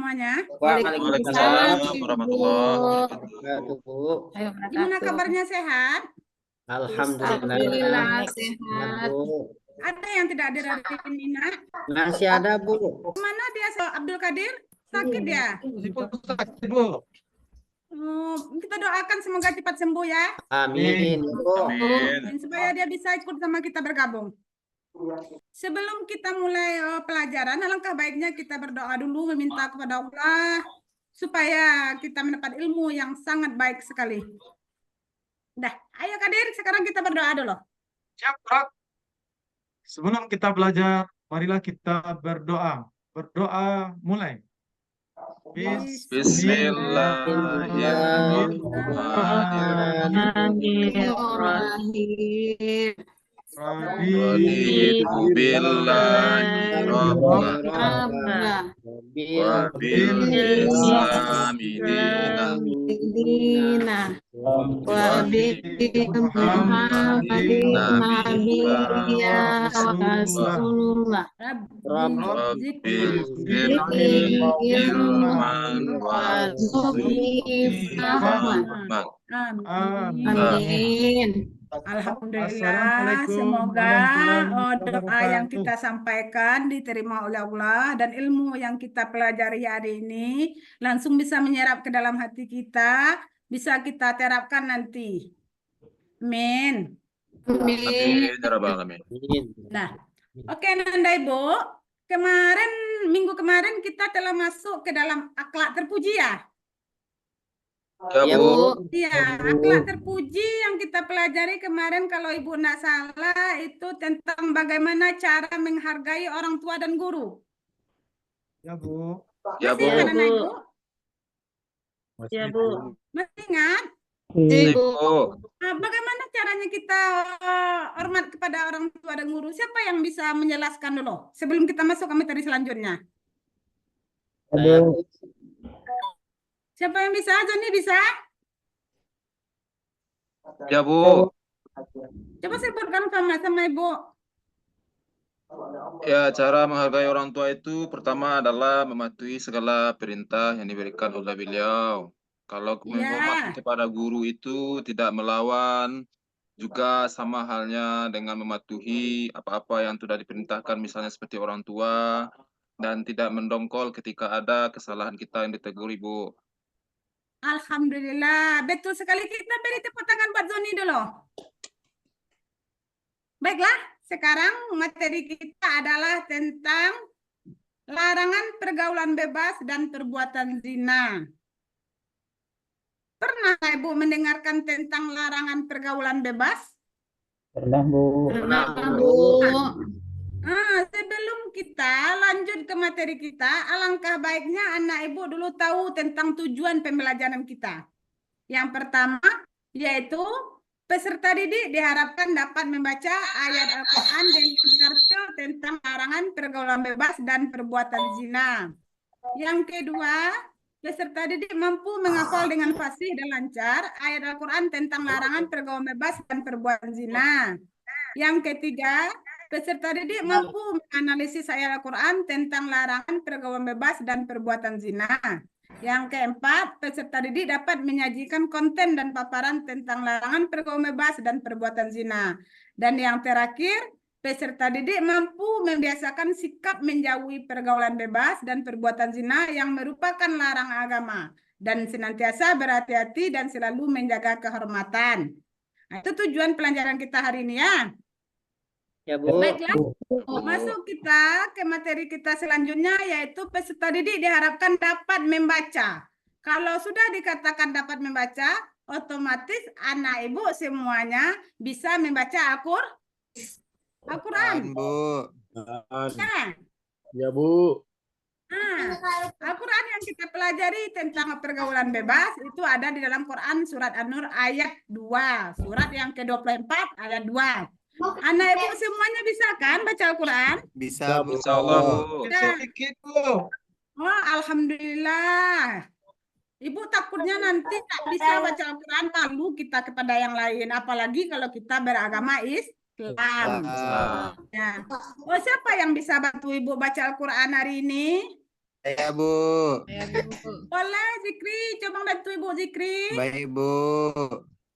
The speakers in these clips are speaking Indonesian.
semuanya. Waalaikumsalam Waalaikumsalam warahmatullahi wabarakatuh, Bu. Gimana kabarnya, sehat? Alhamdulillah Sehat, sehat. Bu. Ada yang tidak hadir hari ini, Nak? Masih ada, Bu. Mana dia, Abdul Qadir? Sakit ya? Bu. Kita doakan semoga cepat sembuh ya. Amin, Bu. Amin. Dan supaya dia bisa ikut sama kita bergabung. Sebelum kita mulai pelajaran, alangkah baiknya kita berdoa dulu, meminta kepada Allah supaya kita mendapat ilmu yang sangat baik sekali. Dah, ayo Kadir, sekarang kita berdoa dulu. Siap, Kak. Sebelum kita belajar, marilah kita berdoa. Berdoa mulai. Bismillahirrahmanirrahim. Raditu billahi rabba wa bil islami dina wa bi Muhammadin nabiyya wa rasulullah. Rabbi zidni ilman warzuqni fahman. Amin. Alhamdulillah, semoga doa yang kita sampaikan diterima oleh Allah dan ilmu yang kita pelajari hari ini langsung bisa menyerap ke dalam hati kita, bisa kita terapkan nanti. Amin. Nah, oke Nanda Ibu, minggu kemarin kita telah masuk ke dalam akhlak terpuji ya? Ya, Bu. Iya, akhlak terpuji yang kita pelajari kemarin kalau Ibu tidak salah itu tentang bagaimana cara menghargai orang tua dan guru. Ya, Bu. Ya, Bu. Masih ingat, anak Ibu? Ya, Bu. Masih ingat? Bu. Nah, bagaimana caranya kita hormat kepada orang tua dan guru? Siapa yang bisa menjelaskan dulu sebelum kita masuk ke materi selanjutnya? Siapa yang bisa? Joni bisa? Ya, Bu. Coba sebutkan sama Ibu. Ya, cara menghargai orang tua itu pertama adalah mematuhi segala perintah yang diberikan oleh beliau. Kalau menghormati kepada guru itu tidak melawan, juga sama halnya dengan mematuhi apa-apa yang sudah diperintahkan, misalnya seperti orang tua, dan tidak mendongkol ketika ada kesalahan kita yang ditegur, Ibu. Alhamdulillah, betul sekali. Kita beri tepuk tangan buat Zoni dulu. Baiklah, sekarang materi kita adalah tentang larangan pergaulan bebas dan perbuatan zina. Pernah Ibu mendengarkan tentang larangan pergaulan bebas? Pernah, Bu. Sebelum kita lanjut ke materi kita, alangkah baiknya anak Ibu dulu tahu tentang tujuan pembelajaran kita. Yang pertama, yaitu peserta didik diharapkan dapat membaca ayat Al-Quran dengan tertil tentang larangan pergaulan bebas dan perbuatan zina. Yang kedua, peserta didik mampu menghafal dengan fasih dan lancar ayat Al-Quran tentang larangan pergaulan bebas dan perbuatan zina. Yang ketiga, peserta didik mampu menganalisis ayat Al-Quran tentang larangan pergaulan bebas dan perbuatan zina. Yang keempat, peserta didik dapat menyajikan konten dan paparan tentang larangan pergaulan bebas dan perbuatan zina. Dan yang terakhir, peserta didik mampu membiasakan sikap menjauhi pergaulan bebas dan perbuatan zina yang merupakan larang agama dan senantiasa berhati-hati dan selalu menjaga kehormatan. Nah, itu tujuan pelajaran kita hari ini ya. Ya, Bu. Baiklah, masuk kita ke materi kita selanjutnya, yaitu peserta didik diharapkan dapat membaca. Kalau sudah dikatakan dapat membaca, otomatis anak ibu semuanya bisa membaca Al-Quran. Bu. Ya, Bu. Al-Quran yang kita pelajari tentang pergaulan bebas itu ada di dalam Quran surat An-Nur ayat 2, surat yang ke-24 ayat 2. Anak ibu semuanya bisa kan baca Al-Quran? Bisa, Bu. Insyaallah, Bu. Sedikit, Bu. Oh, alhamdulillah. Ibu takutnya nanti tak bisa baca Al-Quran, malu kita kepada yang lain. Apalagi kalau kita beragama Islam. Ya. Oh, siapa yang bisa bantu Ibu baca Al-Quran hari ini? Saya, Bu. Saya, Bu. Boleh, Zikri. Coba bantu Ibu Zikri. Baik, Bu.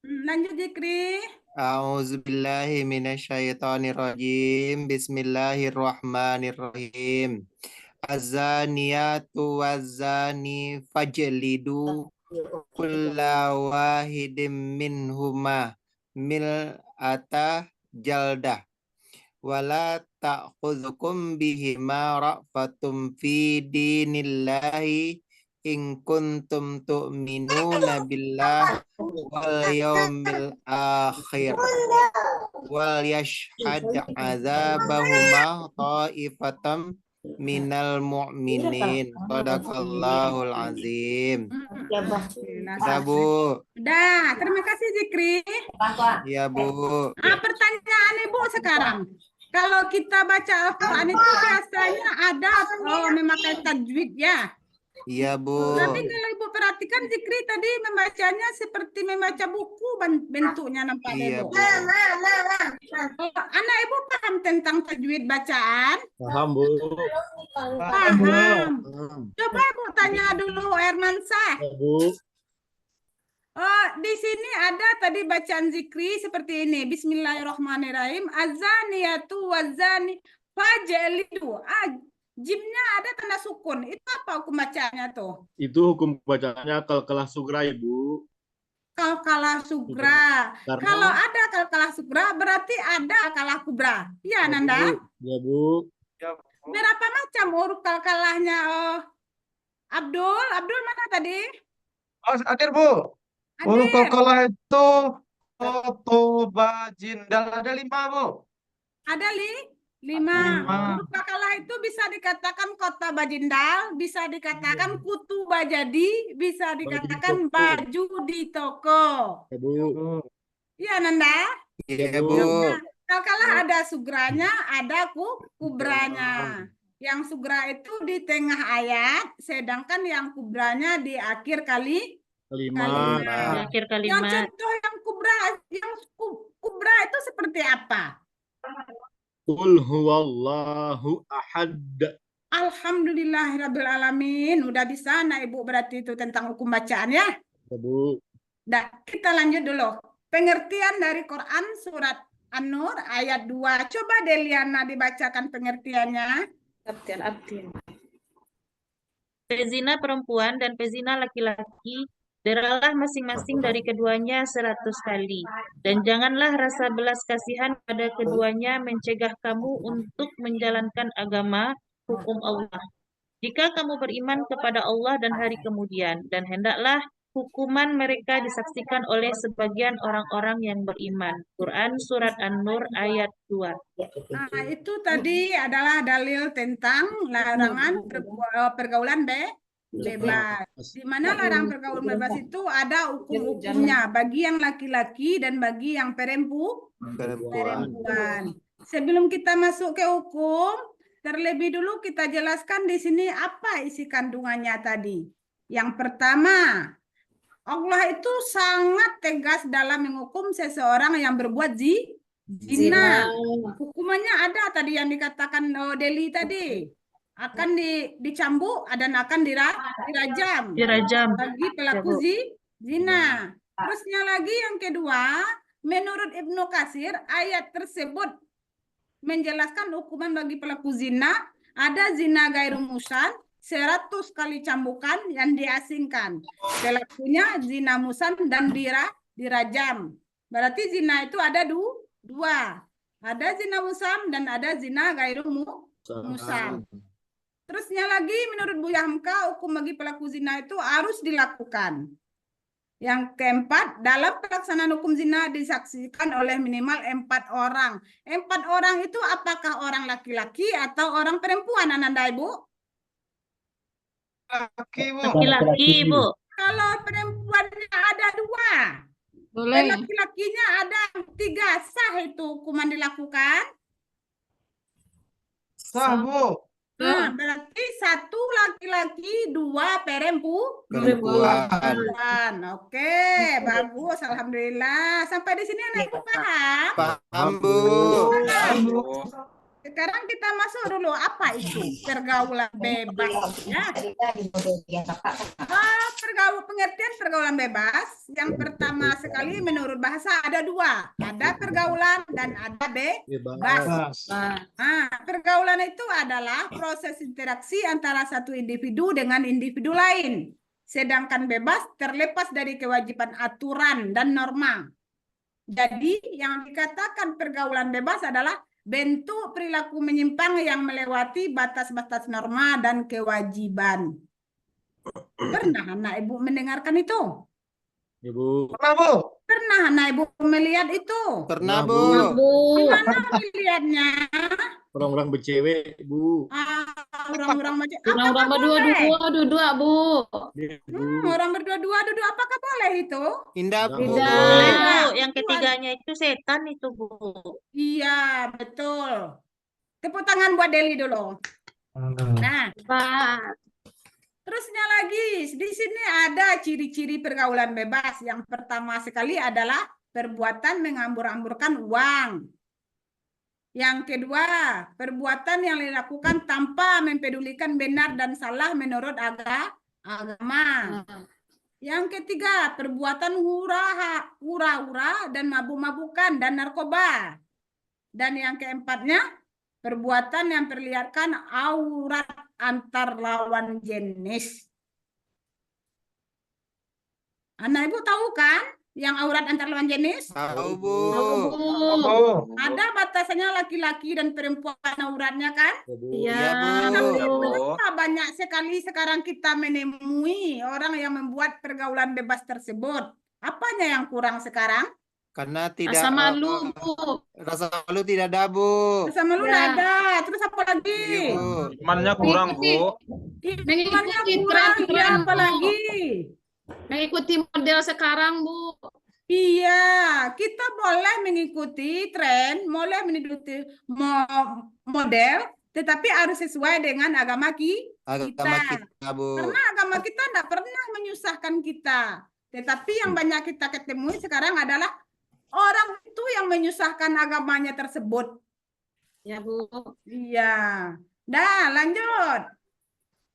Lanjut, Zikri. A'udzubillahi minasyaitonirrajim. Bismillahirrahmanirrahim. Az-zaniyatu waz-zani fajlidu kulla wahidin minhuma mil'ata jaldah. Wala ta'khudhukum bihima ra'fatum fi dinillahi in kuntum tu'minuna billah wal yawmil akhir wal yashhad azabahuma ta'ifatam minal mu'minin. Sadaqallahul azim. Udah, Bu. Udah, terima kasih Zikri. Ya, Bu. Pertanyaan Ibu sekarang. Kalau kita baca Al-Quran itu biasanya ada memakai tajwid ya. Iya, Bu. Tapi kalau Ibu perhatikan Zikri tadi membacanya seperti membaca buku bentuknya nampaknya Iya, Ibu. Bu. Anak Ibu paham tentang tajwid bacaan? Paham, Bu. Paham. Coba Ibu tanya dulu Hermansyah. Ya, Bu. Oh, di sini ada tadi bacaan Zikri seperti ini. Bismillahirrahmanirrahim. Azaniyatu wazani fajlidu. Jimnya ada tanda sukun. Itu apa hukum bacaannya tuh? Itu hukum bacaannya kalkalah sugra, Ibu. Kalkalah sugra. Karena- Kalau ada kalkalah sugra berarti ada akalah kubra. Iya, Nanda? Ya, Bu. Berapa macam huruf kalkalahnya? Abdul mana tadi? Adir, Bu. Huruf Adir, kalkalah itu Toto, Bajindal ada 5, Bu. ada 5. Huruf kalkalah itu bisa dikatakan kota bajindal, bisa dikatakan kutu bajadi, bisa dikatakan toko. baju di toko. Ya, Bu. Iya, Nanda? Iya, Bu. Bu. Kalkalah ada sugranya, ada kubranya. Yang sugra itu di tengah ayat, sedangkan yang kubranya di akhir Kelima. Di akhir Yang kalimat. contoh yang kubra itu seperti apa? Qul huwallahu ahad. Alhamdulillahirrabbilalamin. Udah bisa anak Ibu berarti itu tentang hukum bacaan ya. Ya, Bu. Nah, kita lanjut dulu. Pengertian dari Quran surat An-Nur ayat 2. Coba Deliana dibacakan pengertiannya. Abdin. Pezina perempuan dan pezina laki-laki, deralah masing-masing dari keduanya 100 kali. Dan janganlah rasa belas kasihan pada keduanya mencegah kamu untuk menjalankan agama hukum Allah. Jika kamu beriman kepada Allah dan hari kemudian, dan hendaklah hukuman mereka disaksikan oleh sebagian orang-orang yang beriman. Quran Surat An-Nur ayat 2. Nah, itu tadi adalah dalil tentang larangan pergaulan bebas. Di mana larang pergaulan bebas itu ada hukum-hukumnya bagi yang laki-laki dan bagi yang perempuan. Sebelum kita masuk ke hukum, terlebih dulu kita jelaskan di sini apa isi kandungannya tadi. Yang pertama, Allah itu sangat tegas dalam menghukum seseorang yang berbuat zina. Hukumannya ada tadi yang dikatakan Deli tadi. Akan dicambuk dan akan dirajam. Bagi pelaku zina. Terusnya lagi yang kedua, menurut Ibnu Katsir, ayat tersebut menjelaskan hukuman bagi pelaku zina. Ada zina gairu musan, 100 kali cambukan yang diasingkan. Pelakunya zina musan dan dirajam. Berarti zina itu ada dua. Ada zina musam dan ada zina gairu musam. Terusnya lagi menurut Buya Hamka, hukum bagi pelaku zina itu harus dilakukan. Yang keempat, dalam pelaksanaan hukum zina disaksikan oleh minimal 4 orang. 4 orang itu apakah orang laki-laki atau orang perempuan, Ananda Ibu? Laki-laki, Bu. Kalau perempuannya ada 2. Boleh. Laki-lakinya ada 3. Sah itu hukuman dilakukan? Sah, Bu. Nah, berarti 1 laki-laki, 2 Perempuan. Oke, bagus. Alhamdulillah. Sampai di sini anak Ibu paham? Paham, Bu. Sekarang kita masuk dulu apa itu pergaulan bebas ya. Pengertian pergaulan bebas yang pertama sekali menurut bahasa ada dua, ada pergaulan dan ada bebas. Pergaulan itu adalah proses interaksi antara satu individu dengan individu lain, sedangkan bebas terlepas dari kewajiban aturan dan norma. Jadi yang dikatakan pergaulan bebas adalah bentuk perilaku menyimpang yang melewati batas-batas norma dan kewajiban. Pernah anak ibu mendengarkan itu? Ibu. Pernah, Bu? Pernah anak ibu melihat itu? Pernah, Bu. Gimana melihatnya? Orang-orang bercewek, Bu. Orang-orang macam Orang-orang berdua-dua, Bu. orang berdua-dua duduk apakah boleh itu? Indah, Bu. Boleh, Bu. Yang ketiganya itu setan itu, Bu. Iya, betul. Tepuk tangan buat Deli dulu. Nah, terusnya lagi, di sini ada ciri-ciri pergaulan bebas. Yang pertama sekali adalah perbuatan mengambur-amburkan uang. Yang kedua, perbuatan yang dilakukan tanpa mempedulikan benar dan salah menurut agama. Yang ketiga, perbuatan hura-hura dan mabuk-mabukan dan narkoba. Dan yang keempatnya, perbuatan yang perlihatkan aurat antar lawan jenis. Anak ibu tahu kan yang aurat antar lawan jenis? Tahu, Bu. Ada batasannya laki-laki dan perempuan auratnya kan? Iya, Bu. Kenapa banyak sekali sekarang kita menemui orang yang membuat pergaulan bebas tersebut? Apanya yang kurang sekarang? Karena tidak Rasa malu, Bu. rasa malu tidak ada, Bu. Rasa malu Ya. ada. Terus apa lagi? Iya, Bu. Imannya kurang, Bu. Imannya Mengikuti kurang, tren-tren, ya, apa Bu. lagi? Mengikuti model sekarang, Bu. Iya, kita boleh mengikuti tren, boleh mengikuti model, tetapi harus sesuai dengan agama Agama kita. kita, Bu. Karena agama kita tidak pernah menyusahkan kita. Tetapi yang banyak kita ketemui sekarang adalah orang itu yang menyusahkan agamanya tersebut. Ya, Bu. Iya. Nah, lanjut.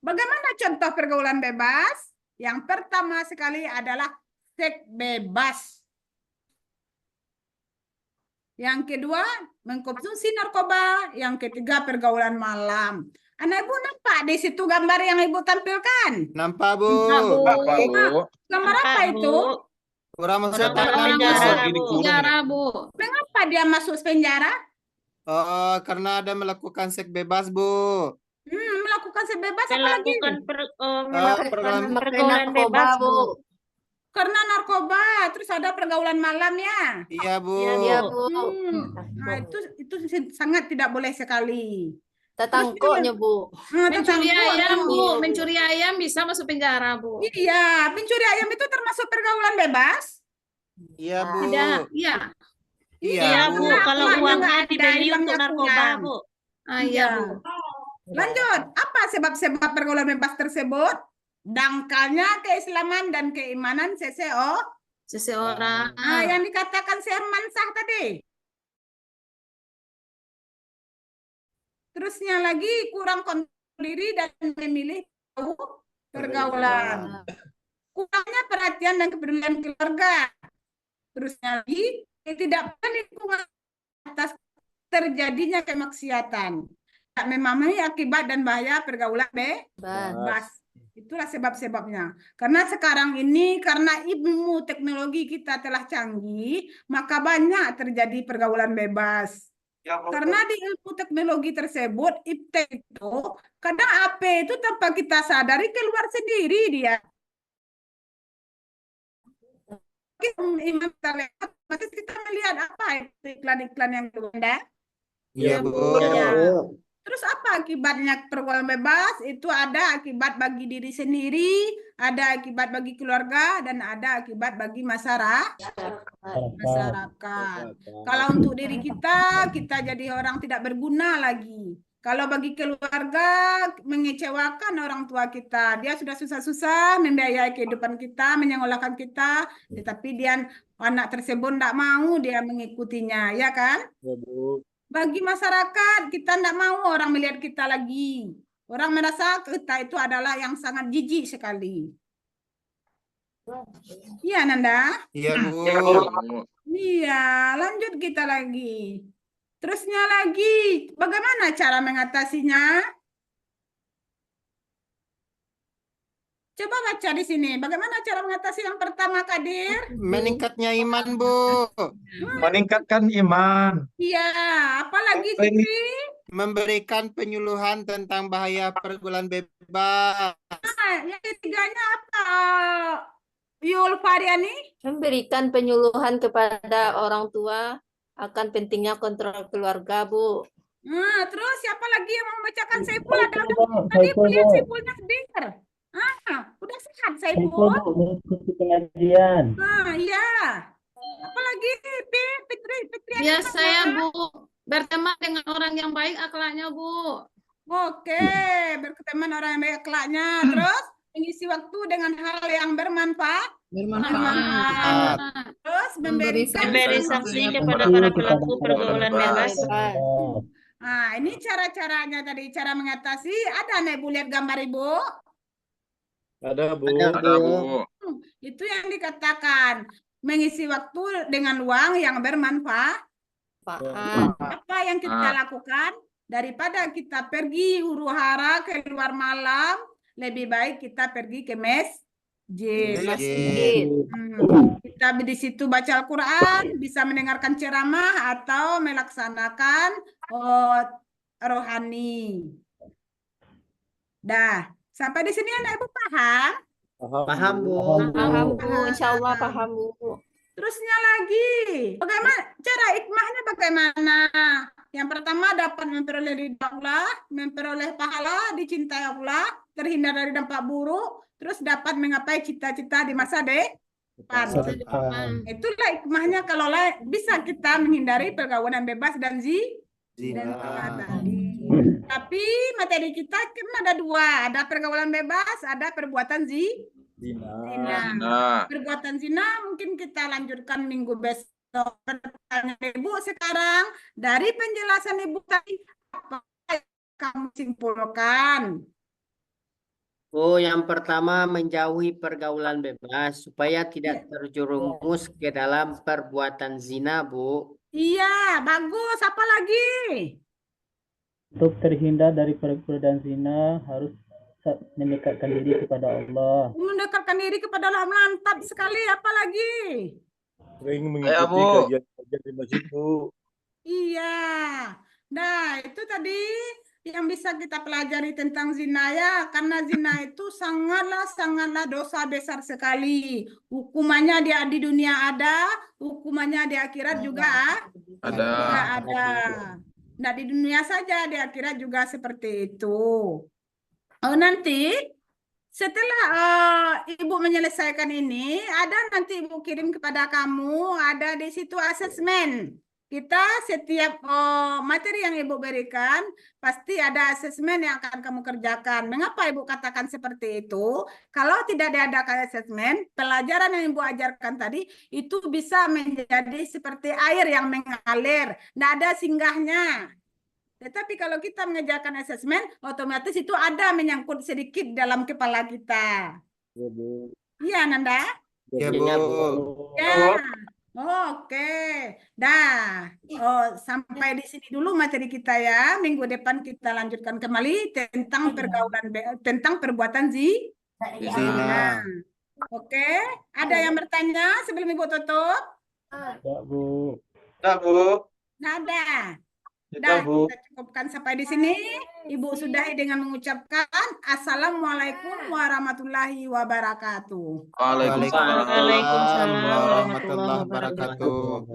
Bagaimana contoh pergaulan bebas? Yang pertama sekali adalah seks bebas. Yang kedua, mengkonsumsi narkoba. Yang ketiga, pergaulan malam. Anak ibu nampak di situ gambar yang ibu tampilkan? Nampak, Bu. Apa, Bu? Gambar apa itu? Orang masuk Orang tangan, penjara, Bu. Bu. Penjara, Bu. Mengapa dia masuk penjara? Oh, karena ada melakukan seks bebas, Bu. Melakukan seks bebas apa lagi? Melakukan pergaulan pergaulan bebas, Bu. Karena narkoba, terus ada pergaulan malam ya. Iya, Bu. Iya, Bu. Nah, itu sangat tidak boleh sekali. Tetangkoknya, Bu. Mencuri ayam, Bu. Mencuri ayam bisa masuk penjara, Bu. Iya, pencuri ayam itu termasuk pergaulan bebas? Iya, Bu. Tidak, iya. Iya, Bu. karena Kalau uangnya uangnya nggak ada, dibeli untuk hilangnya narkoba, kurang. Bu. Iya, Bu. Lanjut, apa sebab-sebab pergaulan bebas tersebut? Dangkalnya keislaman dan keimanan Seseorang. yang dikatakan Sherman Shah tadi. Terusnya lagi kurang kontrol diri dan memilih pergaulan. Kurangnya perhatian dan kepedulian keluarga. Terusnya lagi tidak lingkungan atas terjadinya kemaksiatan. Tak memahami akibat dan bahaya pergaulan bebas. Itulah sebab-sebabnya. Karena sekarang ini, karena ilmu teknologi kita telah canggih, maka banyak terjadi pergaulan bebas. Karena di ilmu teknologi tersebut, iptek itu, kadang HP itu tanpa kita sadari keluar sendiri dia. Imam kita lewat, maka kita melihat apa itu iklan-iklan yang keluar. Iya, Bu. Terus apa akibatnya pergaulan bebas? Itu ada akibat bagi diri sendiri, ada akibat bagi keluarga, dan ada akibat bagi masyarakat. Kalau untuk diri kita jadi orang tidak berguna lagi. Kalau bagi keluarga, mengecewakan orang tua kita. Dia sudah susah-susah membiayai kehidupan kita, menyekolahkan kita, tetapi anak tersebut tidak mau dia mengikutinya, ya kan? Ya, Bu. bagi masyarakat kita tidak mau orang melihat kita lagi. Orang merasa kita itu adalah yang sangat jijik sekali. Iya, Nanda? Iya, Bu. Ya, Bu. Iya, lanjut kita lagi. Terusnya lagi, bagaimana cara mengatasinya? Coba baca di sini. Bagaimana cara mengatasi yang pertama, Kadir? Meningkatnya iman, Bu. Meningkatkan iman. Iya, apalagi Apa ini? Fikri? Memberikan penyuluhan tentang bahaya pergaulan bebas. Nah, yang ketiganya apa? Yul Faryani? Memberikan penyuluhan kepada orang tua akan pentingnya kontrol keluarga, Bu. Nah, terus siapa lagi yang mau membacakan Saiful? Ada tadi Bu lihat Saifulnya hadir. Udah sehat Saiful? Mengikuti pengajian. Nah, iya. Apalagi Fitri ada Ya, apa? saya, Bu. Berteman dengan orang yang baik akhlaknya, Bu. Oke, berteman orang yang baik akhlaknya. Terus mengisi waktu dengan hal yang bermanfaat. Bermanfaat. Terus Memberi sanksi kepada para pelaku pergaulan bebas. Nah, ini cara-caranya tadi, cara mengatasi. Ada nih Bu lihat gambar Ibu? Ada, Bu. Ada, Bu. Itu yang dikatakan mengisi waktu dengan uang yang bermanfaat. Apa yang kita lakukan? Daripada kita pergi huru-hara keluar malam, lebih baik kita pergi ke masjid. Kita di situ baca Al-Quran, bisa mendengarkan ceramah atau melaksanakan rohani. Dah, sampai di sini anak ibu paham? Paham, Bu. Paham, Bu. Insya Allah paham, Bu. Terusnya lagi, bagaimana cara hikmahnya bagaimana? Yang pertama dapat memperoleh ridha Allah, memperoleh pahala, dicintai Allah, terhindar dari dampak buruk, terus dapat menggapai cita-cita di masa depan. Itulah hikmahnya kalau bisa kita menghindari pergaulan bebas dan zina tadi. Tapi materi kita kan ada dua, ada pergaulan bebas, ada perbuatan zina. Perbuatan zina mungkin kita lanjutkan minggu besok. Pertanyaan Ibu sekarang dari penjelasan Ibu tadi apa yang kamu simpulkan? Oh, yang pertama menjauhi pergaulan bebas supaya tidak terjerumus ke dalam perbuatan zina, Bu. Iya, bagus. Apa lagi? Untuk terhindar dari perbuatan zina harus mendekatkan diri kepada Allah. Mendekatkan diri kepada Allah, mantap sekali. Apa lagi? Sering mengikuti kajian di masjid, Bu. Iya. Nah, itu tadi yang bisa kita pelajari tentang zina ya, karena zina itu sangatlah dosa besar sekali. Hukumannya di dunia ada, hukumannya di akhirat juga ada. Nah, di dunia saja, di akhirat juga seperti itu. Nanti setelah Ibu menyelesaikan ini, ada nanti Ibu kirim kepada kamu, ada di situ asesmen. Kita setiap materi yang Ibu berikan, pasti ada asesmen yang akan kamu kerjakan. Mengapa Ibu katakan seperti itu? Kalau tidak diadakan asesmen, pelajaran yang Ibu ajarkan tadi, itu bisa menjadi seperti air yang mengalir. Tidak ada singgahnya. Tetapi kalau kita mengerjakan asesmen, otomatis itu ada menyangkut sedikit dalam kepala kita. Iya, Bu. Iya, Nanda? Iya, Bu. Ya. Oke. Dah. Sampai di sini dulu materi kita ya. Minggu depan kita lanjutkan kembali tentang tentang perbuatan zina. Oke. Ada yang bertanya sebelum Ibu tutup? Ya, Bu. Tidak, Bu. Nada. Tidak, Bu. Kita cukupkan sampai di sini. Ibu sudahi dengan mengucapkan Assalamualaikum warahmatullahi wabarakatuh. Waalaikumsalam. Waalaikumsalam warahmatullahi wabarakatuh.